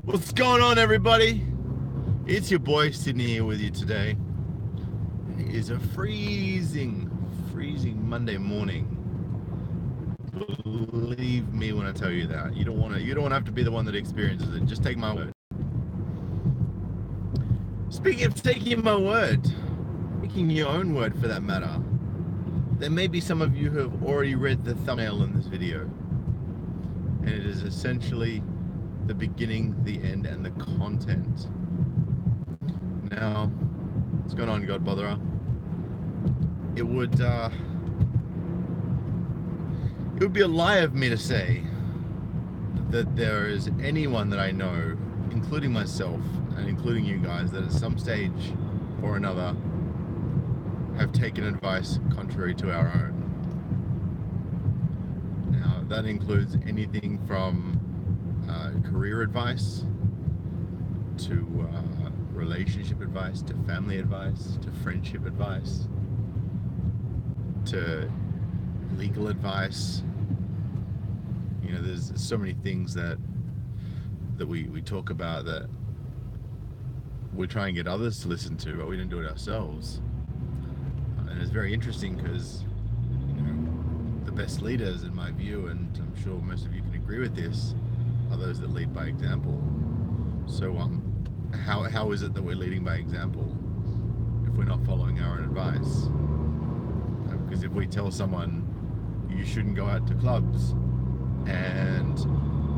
What's going on, everybody? It's your boy Sydney here with you today. It is a freezing Monday morning. Believe me when I tell you that. You don't want to have to be the one that experiences it. Just take my word. Speaking of taking my word, taking your own word for that matter, there may be some of you who have already read the thumbnail in this video, and it is essentially the beginning, the end, and the content. Now, what's going on, God Botherer? It would be a lie of me to say that there is anyone that I know, including myself and including you guys, that at some stage or another have taken advice contrary to our own. Now, that includes anything from career advice to relationship advice, to family advice, to friendship advice, to legal advice. You know, there's so many things that we talk about that we try and get others to listen to, but we don't do it ourselves. And it's very interesting because, you know, the best leaders, in my view, and I'm sure most of you can agree with this, are those that lead by example. So how is it that we're leading by example if we're not following our own advice? Because if we tell someone you shouldn't go out to clubs and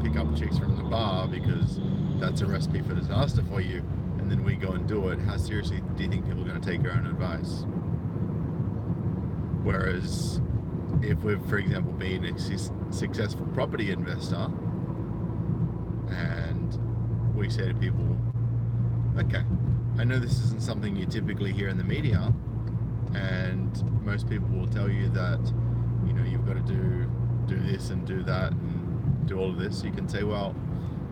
pick up chicks from the bar because that's a recipe for disaster for you, and then we go and do it, how seriously do you think people are going to take our own advice? Whereas if we've, for example, been a successful property investor and we say to people, okay, I know this isn't something you typically hear in the media, and most people will tell you that, you know, you've got to do this and do that and do all of this. You can say, well,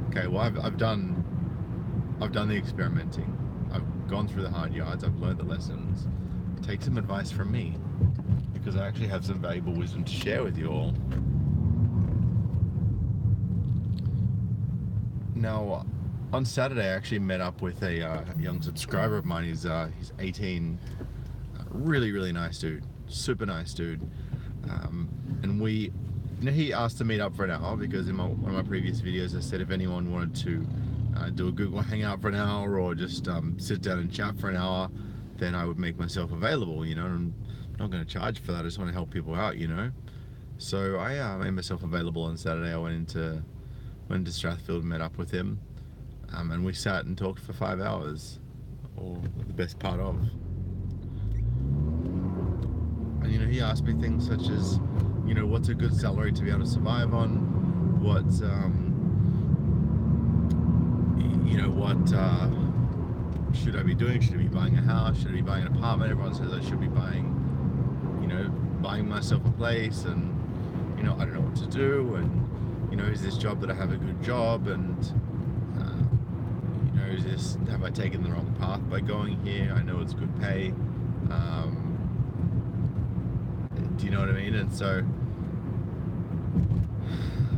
okay, well, I've done the experimenting, I've gone through the hard yards, I've learned the lessons. Take some advice from me, because I actually have some valuable wisdom to share with you all. Now, on Saturday, I actually met up with a young subscriber of mine. He's 18, really nice dude, super nice dude. And we, you know, he asked to meet up for an hour because in one of my previous videos I said if anyone wanted to do a Google Hangout for an hour or just sit down and chat for an hour, then I would make myself available, you know. And I'm not going to charge for that, I just want to help people out, you know. So I made myself available on Saturday. I went into Strathfield and met up with him, and we sat and talked for 5 hours, or the best part of. And, you know, he asked me things such as, you know, what's a good salary to be able to survive on, what should I be doing? Should I be buying a house? Should I be buying an apartment? Everyone says I should be buying myself a place, and, you know, I don't know what to do, and, you know, is this job that I have a good job, and you know, have I taken the wrong path by going here? I know it's good pay. Do you know what I mean? And so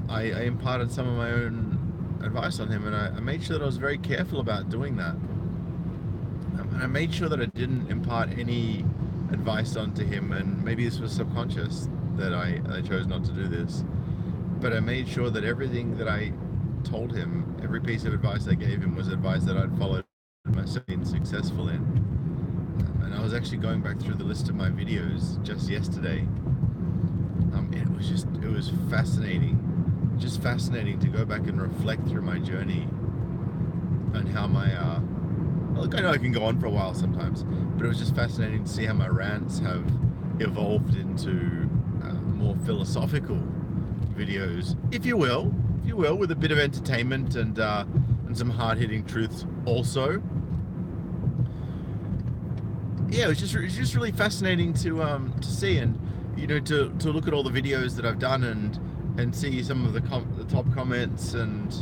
I imparted some of my own advice on him, and I made sure that I was very careful about doing that. And I made sure that I didn't impart any advice onto him, and maybe this was subconscious that I chose not to do this, but I made sure that everything that I told him, every piece of advice I gave him, was advice that I'd followed myself, been successful in. And I was actually going back through the list of my videos just yesterday. It was fascinating to go back and reflect through my journey and how my look, I know I can go on for a while sometimes, but it was just fascinating to see how my rants have evolved into more philosophical videos, if you will, with a bit of entertainment and some hard-hitting truths also. Yeah, it's just really fascinating to see, and, you know, to look at all the videos that I've done and see some of the top comments, and,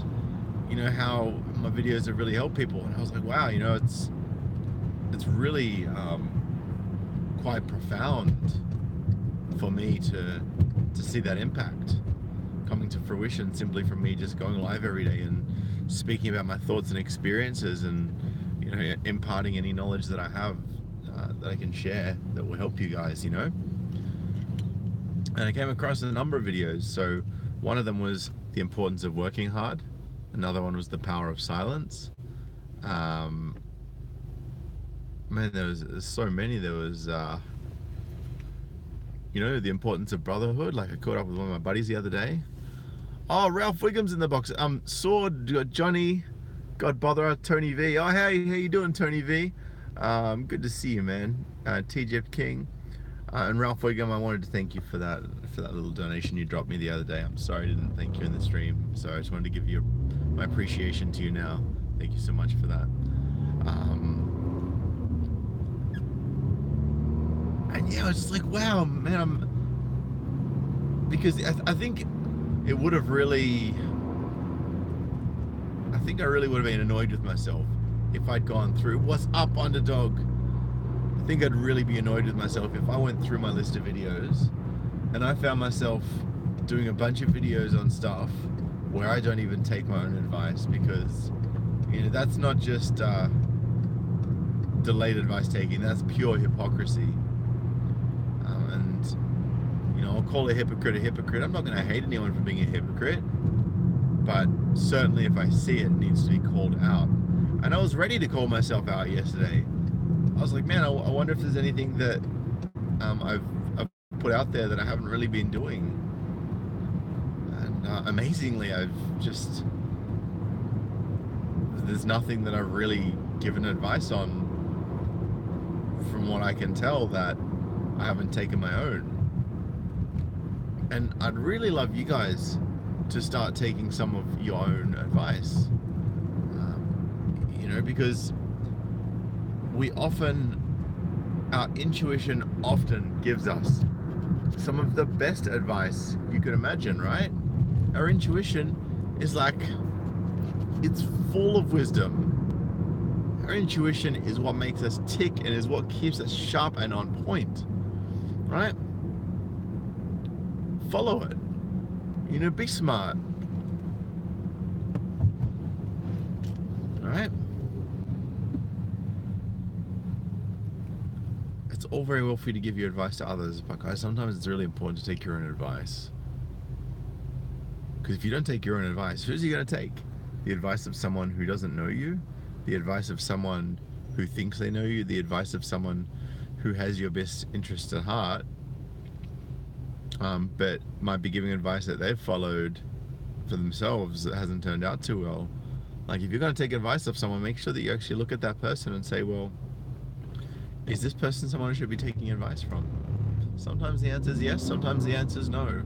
you know, how my videos have really helped people. And I was like, wow, you know, it's really quite profound for me to see that impact coming to fruition simply from me just going live every day and speaking about my thoughts and experiences, and imparting any knowledge that I have that I can share that will help you guys. And I came across a number of videos. So one of them was the importance of working hard. Another one was the power of silence. Man, there's so many. There was the importance of brotherhood. Like, I caught up with one of my buddies the other day. Oh, Ralph Wiggum's in the box. Sword, got Johnny, God Botherer, Tony V. Oh, hey, how you doing, Tony V? Good to see you, man. TJF King, and Ralph Wiggum. I wanted to thank you for that little donation you dropped me the other day. I'm sorry I didn't thank you in the stream, so I just wanted to give you my appreciation to you now. Thank you so much for that. And yeah, it's just like, wow, man. Because I think it would have really. I think I really would have been annoyed with myself if I'd gone through what's up, underdog. I think I'd really be annoyed with myself if I went through my list of videos and I found myself doing a bunch of videos on stuff where I don't even take my own advice, because that's not just delayed advice taking, that's pure hypocrisy. And I'll call a hypocrite a hypocrite. I'm not going to hate anyone for being a hypocrite, but certainly if I see it, it needs to be called out. And I was ready to call myself out yesterday. I was like, man, I wonder if there's anything that I've put out there that I haven't really been doing. And amazingly, there's nothing that I've really given advice on, from what I can tell, that I haven't taken my own. And I'd really love you guys to start taking some of your own advice, because our intuition often gives us some of the best advice you could imagine, right? Our intuition is like, it's full of wisdom. Our intuition is what makes us tick and is what keeps us sharp and on point, right? Follow it. Be smart. All right? It's all very well for you to give your advice to others, but guys, sometimes it's really important to take your own advice. Because if you don't take your own advice, who's you going to take? The advice of someone who doesn't know you? The advice of someone who thinks they know you? The advice of someone who has your best interest at heart, but might be giving advice that they've followed for themselves that hasn't turned out too well? Like, if you're going to take advice of someone, make sure that you actually look at that person and say, well, is this person someone I should be taking advice from? Sometimes the answer is yes, sometimes the answer is no.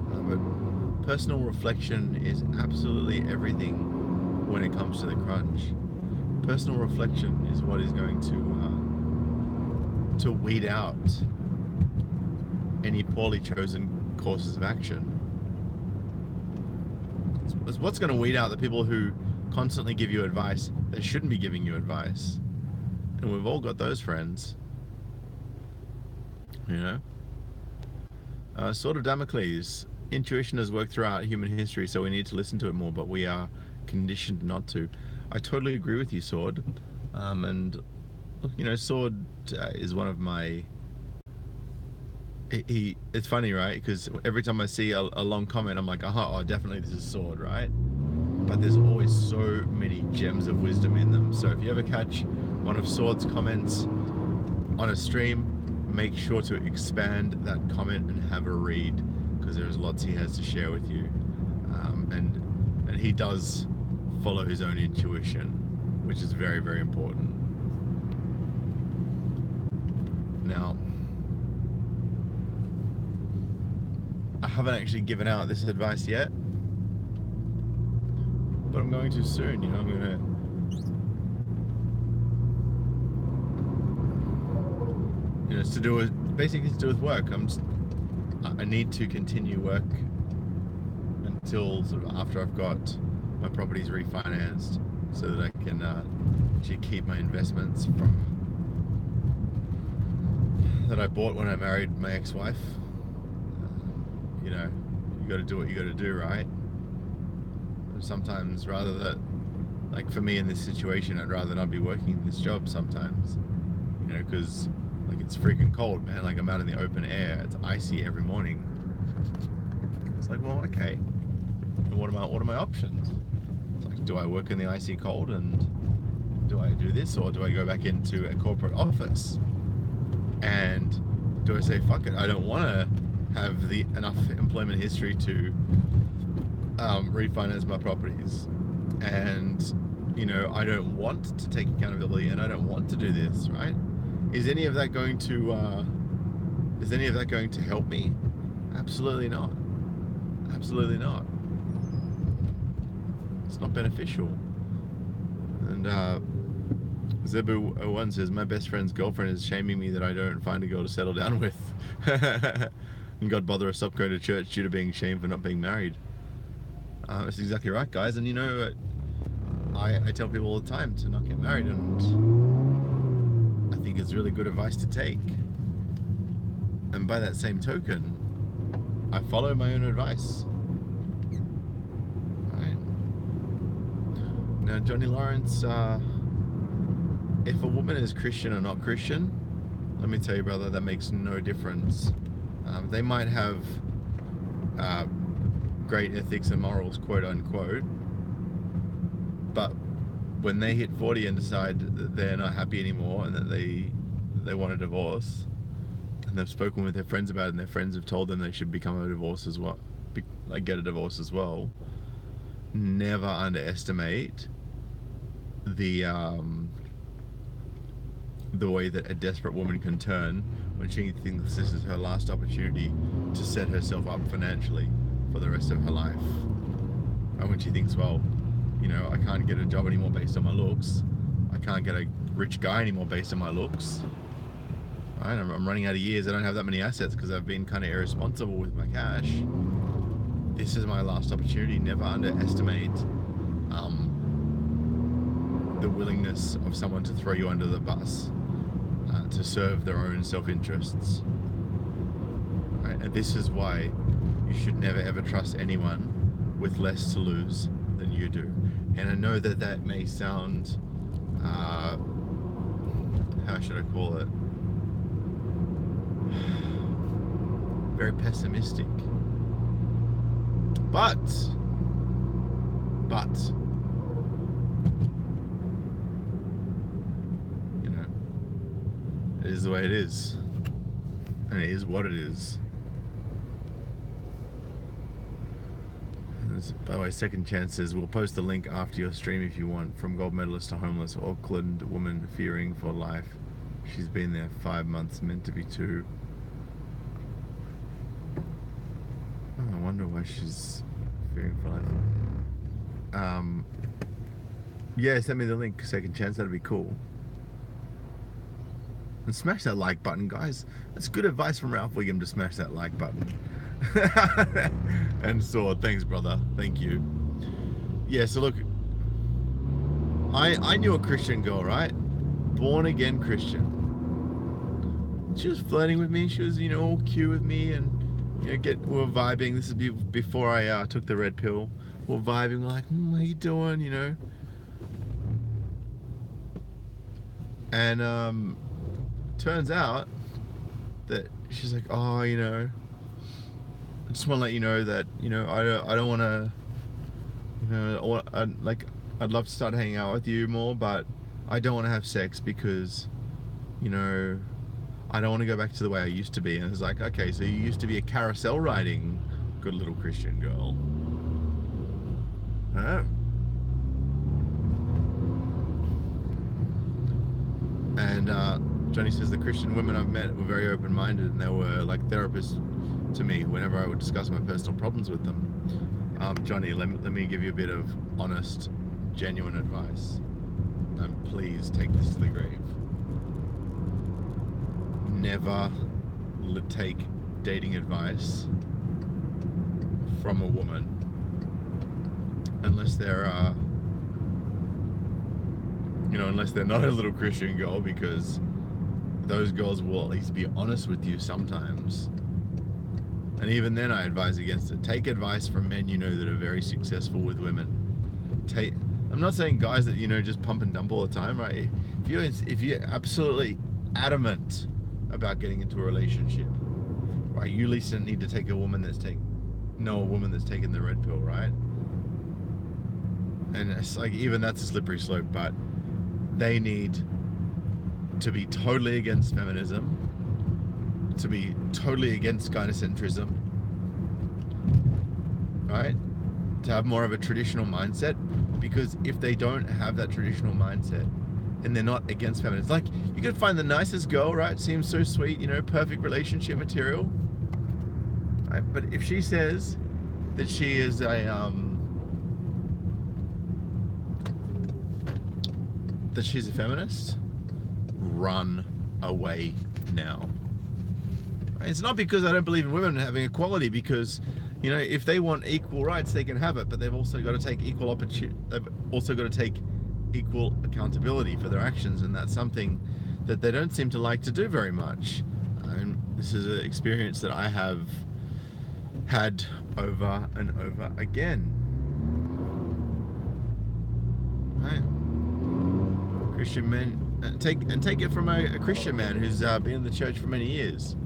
But personal reflection is absolutely everything when it comes to the crunch. Personal reflection is what is going to weed out any poorly chosen courses of action. It's what's going to weed out the people who constantly give you advice that shouldn't be giving you advice. And we've all got those friends. Sword of Damocles. Intuition has worked throughout human history, so we need to listen to it more, but we are conditioned not to. I totally agree with you, Sword. And Sword is one of my... It's funny, right? Because every time I see a long comment, I'm like, oh, definitely this is Sword, right? But there's always so many gems of wisdom in them. So if you ever catch one of Sword's comments on a stream, make sure to expand that comment and have a read, because there's lots he has to share with you. And he does follow his own intuition, which is very, very important. Now, I haven't actually given out this advice yet, but I'm going to soon. I'm going to... it's to do with, basically to do with work. I need to continue work until sort of after I've got my properties refinanced, so that I can actually keep my investments that I bought when I married my ex-wife. You got to do what you got to do, right? sometimes rather that, like for me in this situation, I'd rather not be working this job sometimes, you know, because like it's freaking cold, man. Like I'm out in the open air, it's icy every morning. It's like, well, okay, and what are my options? It's like, do I work in the icy cold and do I do this, or do I go back into a corporate office? And do I say, fuck it, I don't want to have the enough employment history to refinance my properties, and you know, I don't want to take accountability, and I don't want to do this, right? Is any of that going to help me? Absolutely not. Absolutely not. It's not beneficial. And Zebu01 says, my best friend's girlfriend is shaming me that I don't find a girl to settle down with. And God bother us stop going to church due to being shamed for not being married. That's exactly right, guys. And you know, I tell people all the time to not get married, and I think it's really good advice to take. And by that same token, I follow my own advice. Right. Now, Johnny Lawrence, if a woman is Christian or not Christian, let me tell you, brother, that makes no difference. They might have great ethics and morals, quote unquote, but when they hit 40 and decide that they're not happy anymore and that they want a divorce, and they've spoken with their friends about it, and their friends have told them they should become a divorce as well, like get a divorce as well, never underestimate the way that a desperate woman can turn when she thinks this is her last opportunity to set herself up financially for the rest of her life. And when she thinks, well, you know, I can't get a job anymore based on my looks, I can't get a rich guy anymore based on my looks, right? I'm running out of years, I don't have that many assets because I've been kind of irresponsible with my cash. This is my last opportunity. Never underestimate the willingness of someone to throw you under the bus to serve their own self-interests, right? And this is why you should never ever trust anyone with less to lose than you do. And I know that that may sound, how should I call it, very pessimistic, but you know, it is the way it is, and it is what it is. By the way, Second Chance says, we'll post the link after your stream if you want. From gold medalist to homeless, Auckland woman fearing for life. She's been there 5 months, meant to be 2. Oh, I wonder why she's fearing for life. Yeah, send me the link, Second Chance, that'd be cool. And smash that like button, guys. That's good advice from Ralph Wiggum, to smash that like button. And Sword, thanks brother, thank you. Yeah, so look, I knew a Christian girl, right? Born again Christian. She was flirting with me, she was, you know, all cute with me, and you know, we were vibing. This is before I took the red pill. We're vibing, like, how you doing, you know? And turns out that she's like, oh, you know, I just want to let you know that, you know, I don't want to, you know, I'd love to start hanging out with you more, but I don't want to have sex because, you know, I don't want to go back to the way I used to be. And it's like, okay, so you used to be a carousel riding good little Christian girl. Oh. And Johnny says the Christian women I've met were very open-minded, and they were like therapists to me whenever I would discuss my personal problems with them. Johnny, let me give you a bit of honest, genuine advice. And please take this to the grave. Never take dating advice from a woman unless they're unless they're not a little Christian girl, because those girls will at least be honest with you sometimes. And even then I advise against it. Take advice from men you know that are very successful with women. take. I'm not saying guys that just pump and dump all the time, right? If you're absolutely adamant about getting into a relationship, right? You at least don't need to take a woman that's taking the red pill, right? And it's like, even that's a slippery slope, but they need to be totally against feminism, to be totally against gynocentrism, right? To have more of a traditional mindset, because if they don't have that traditional mindset and they're not against feminism, like, you could find the nicest girl, right? Seems so sweet, perfect relationship material, right? But if she says that she is that she's a feminist, run away now. It's not because I don't believe in women having equality, because if they want equal rights, they can have it, but they've also got to take equal opportunity. They've also got to take equal accountability for their actions, and that's something that they don't seem to like to do very much. This is an experience that I have had over and over again. Right? Christian men, take it from a Christian man who's been in the church for many years.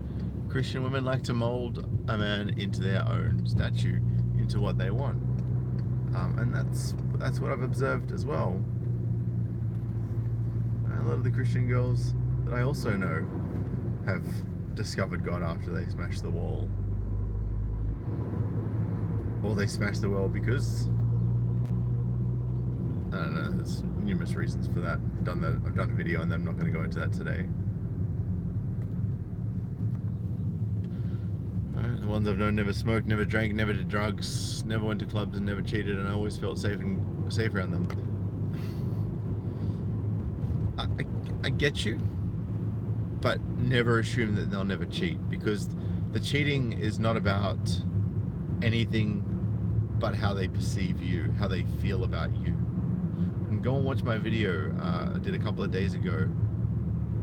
Christian women like to mold a man into their own statue, into what they want, and that's what I've observed as well. A lot of the Christian girls that I also know have discovered God after they smashed the wall, or they smashed the wall because, I don't know, there's numerous reasons for that. I've done a video on them. I'm not going to go into that today. The ones I've known never smoked, never drank, never did drugs, never went to clubs, and never cheated, and I always felt safe around them. I get you, but never assume that they'll never cheat, because the cheating is not about anything but how they perceive you, how they feel about you. And go and watch my video I did a couple of days ago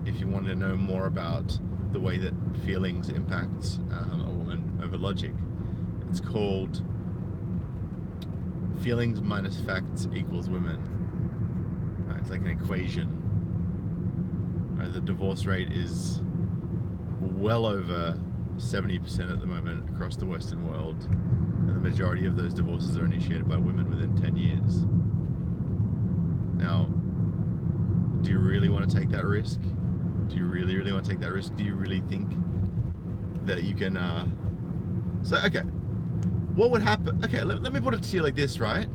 if you want to know more about the way that feelings impact a woman over logic. It's called Feelings Minus Facts Equals Women. It's like an equation. The divorce rate is well over 70% at the moment across the Western world, and the majority of those divorces are initiated by women within 10 years. Now, do you really want to take that risk? Do you really, really want to take that risk? Do you really think that you can... So, okay, what would happen? Okay, let me put it to you like this, right?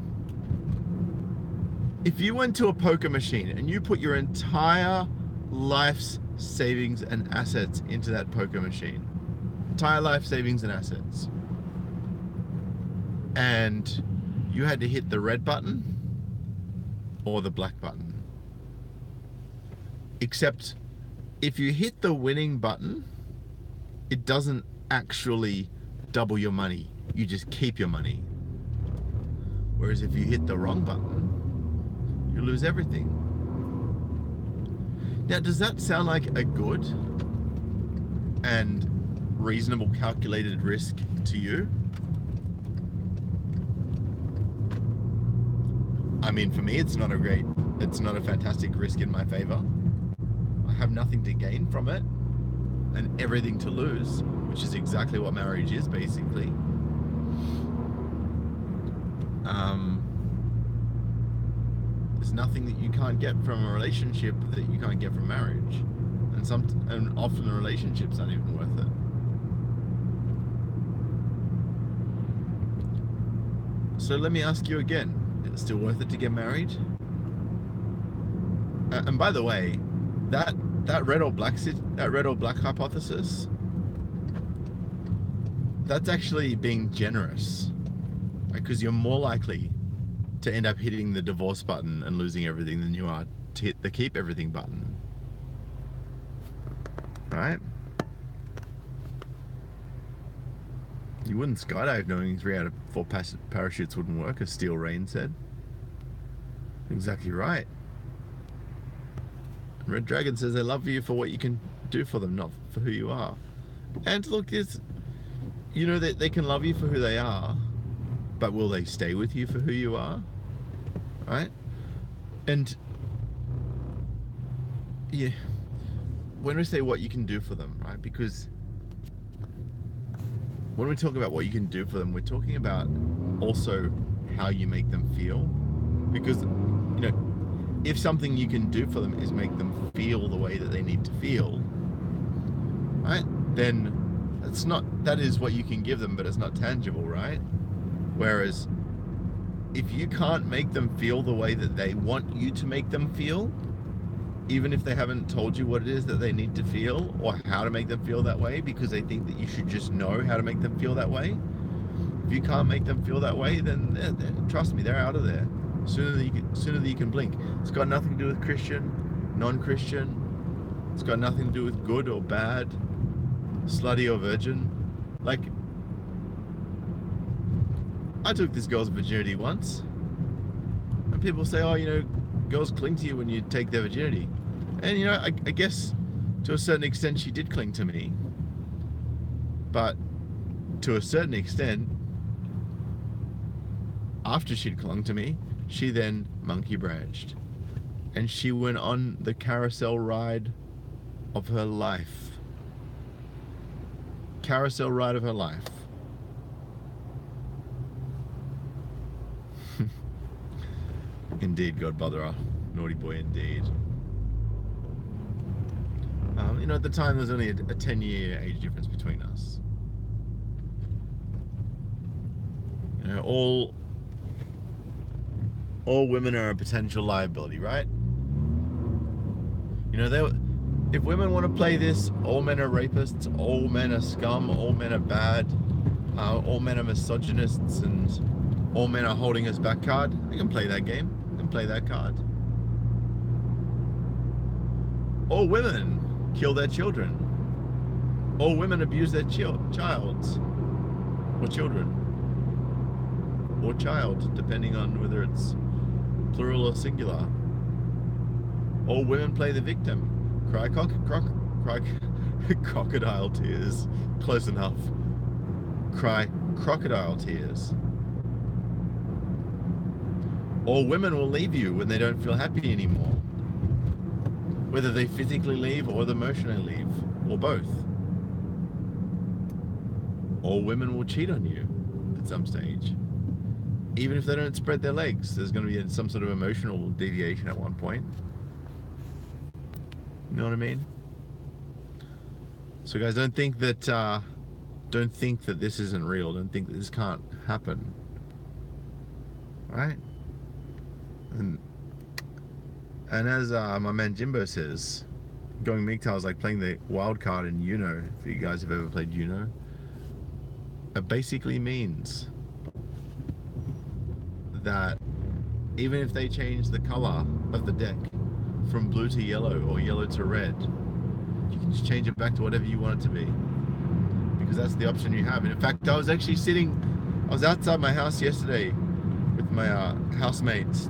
If you went to a poker machine and you put your entire life's savings and assets into that poker machine, entire life savings and assets, and you had to hit the red button or the black button, except if you hit the winning button, it doesn't actually double your money, you just keep your money. Whereas if you hit the wrong button, you lose everything. Now, does that sound like a good and reasonable calculated risk to you? I mean, for me, it's not a fantastic risk in my favor. I have nothing to gain from it and everything to lose, which is exactly what marriage is, basically. There's nothing that you can't get from a relationship that you can't get from marriage, and often a relationship's not even worth it. So let me ask you again: is it still worth it to get married? And by the way, that red or black hypothesis, that's actually being generous, because you're more likely to end up hitting the divorce button and losing everything than you are to hit the keep everything button. Right? You wouldn't skydive knowing 3 out of 4 parachutes wouldn't work, as Steel Rain said. Exactly right. Red Dragon says they love you for what you can do for them, not for who you are. And look, they can love you for who they are, but will they stay with you for who you are? right? And yeah, when we say what you can do for them, right? Because when we talk about what you can do for them, we're talking about also how you make them feel. Because, if something you can do for them is make them feel the way that they need to feel, right? Then that is what you can give them, but it's not tangible, right? Whereas if you can't make them feel the way that they want you to make them feel, even if they haven't told you what it is that they need to feel or how to make them feel that way, because they think that you should just know how to make them feel that way. If you can't make them feel that way, then trust me, they're out of there sooner than you can blink. It's got nothing to do with Christian, non-Christian. It's got nothing to do with good or bad, slutty or virgin. Like, I took this girl's virginity once, and people say, oh, girls cling to you when you take their virginity. And, I guess to a certain extent she did cling to me. But to a certain extent, after she'd clung to me, she then monkey branched. And she went on the carousel ride of her life. Carousel ride of her life. Indeed, Godbotherer. Naughty boy indeed. At the time there was only a 10-year age difference between us. All women are a potential liability, right? If women want to play this, all men are rapists, all men are scum, all men are bad, all men are misogynists, and all men are holding us back card, they can play that game. They can play that card. All women kill their children. All women abuse their childs or children or child, depending on whether it's plural or singular. All women play the victim. Cry crocodile tears. Close enough. Cry crocodile tears. All women will leave you when they don't feel happy anymore. Whether they physically leave or emotionally leave, or both. All women will cheat on you at some stage. Even if they don't spread their legs, there's going to be some sort of emotional deviation at one point. You know what I mean? So guys, don't think that this isn't real. Don't think that this can't happen. Right? And as my man Jimbo says, going MGTOW is like playing the wild card in Uno. If you guys have ever played Uno, it basically means that even if they change the color of the deck from blue to yellow or yellow to red, you can just change it back to whatever you want it to be, because that's the option you have. And in fact, I was outside my house yesterday with my housemate's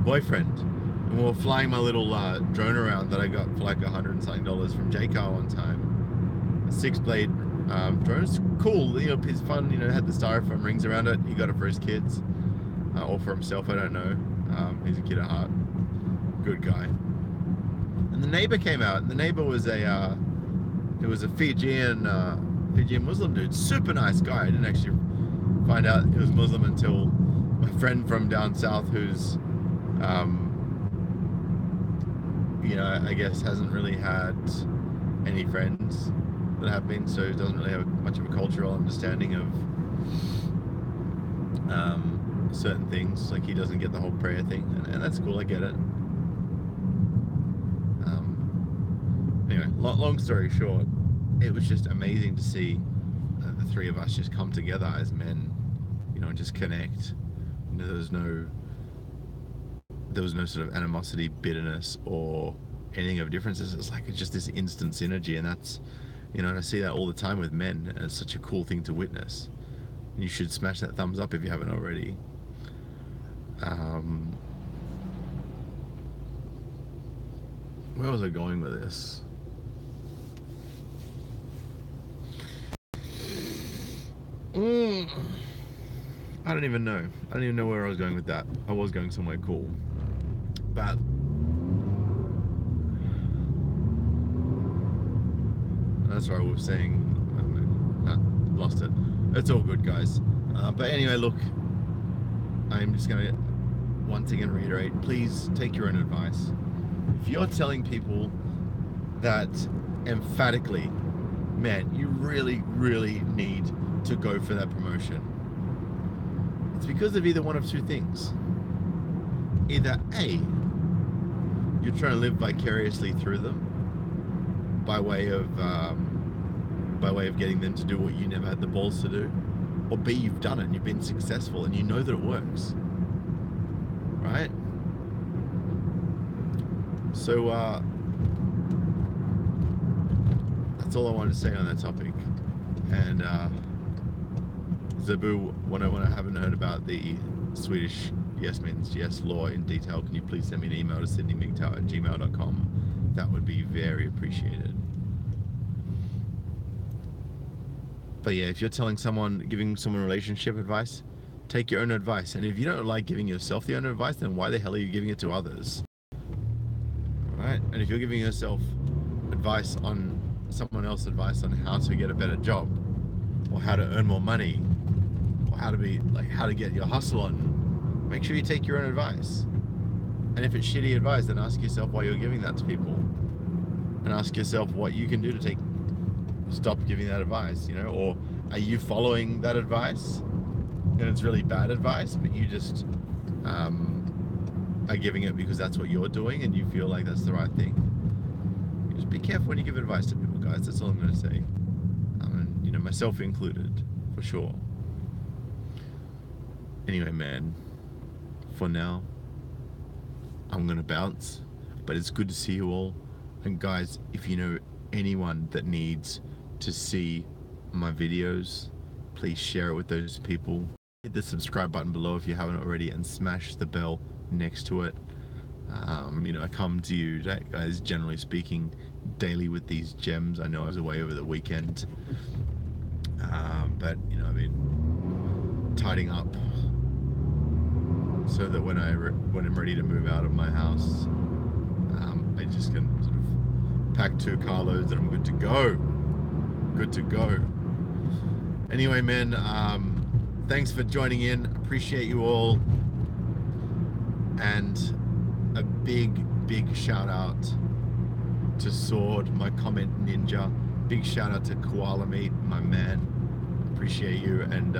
boyfriend, and we were flying my little drone around that I got for like $100 and something from JCar one time. A 6-blade drone. It's cool, it's fun. It had the styrofoam rings around it. He got it for his kids, or for himself, I don't know. He's a kid at heart, good guy. And the neighbor came out, and the neighbor was a Fijian Muslim dude, super nice guy. I didn't actually find out he was Muslim until my friend from down south, who's I guess hasn't really had any friends that have been, so doesn't really have much of a cultural understanding of certain things. Like, he doesn't get the whole prayer thing, and that's cool, I get it. Anyway, long story short, it was just amazing to see the three of us just come together as men, and just connect. There was no sort of animosity, bitterness, or anything of differences. It's just this instant synergy, and that's, and I see that all the time with men, and it's such a cool thing to witness. And you should smash that thumbs up if you haven't already. Where was I going with this? I don't even know. I don't even know where I was going with that. I was going somewhere cool. But that's what I was saying. Lost it. It's all good, guys. But anyway, look, I'm just going to once again reiterate, please take your own advice. If you're telling people that emphatically, man, you really, really need to go for that promotion, it's because of either one of two things. Either A, you're trying to live vicariously through them by way of getting them to do what you never had the balls to do, or B, you've done it and you've been successful and you know that it works, right? So that's all I wanted to say on that topic. And Zabu, when I haven't heard about the Swedish yes means yes law in detail, can you please send me an email to sydneymgtow@gmail.com? That would be very appreciated. But yeah, if you're giving someone relationship advice, take your own advice. And if you don't like giving yourself the own advice, then why the hell are you giving it to others? Right? And if you're giving yourself advice on someone else's advice on how to get a better job, or how to earn more money, or how to get your hustle on, make sure you take your own advice. And if it's shitty advice, then ask yourself why you're giving that to people, and ask yourself what you can do to stop giving that advice, or are you following that advice and it's really bad advice, but you just are giving it because that's what you're doing and you feel like that's the right thing. Just be careful when you give advice to people, guys. That's all I'm going to say. Myself included, for sure. Anyway, man, for now, I'm going to bounce, but it's good to see you all. And guys, if you know anyone that needs to see my videos, please share it with those people. Hit the subscribe button below if you haven't already, and smash the bell next to it. I come to you guys, generally speaking, daily with these gems. I know I was away over the weekend, but I've been tidying up so that when I'm ready to move out of my house, I just can sort of pack 2 carloads and I'm good to go. Good to go. Anyway, man, thanks for joining in. Appreciate you all. And a big shout out to Sword, my comment ninja. Big shout out to Koala Meat, my man. Appreciate you. And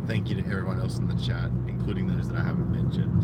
thank you to everyone else in the chat, including those that I haven't mentioned.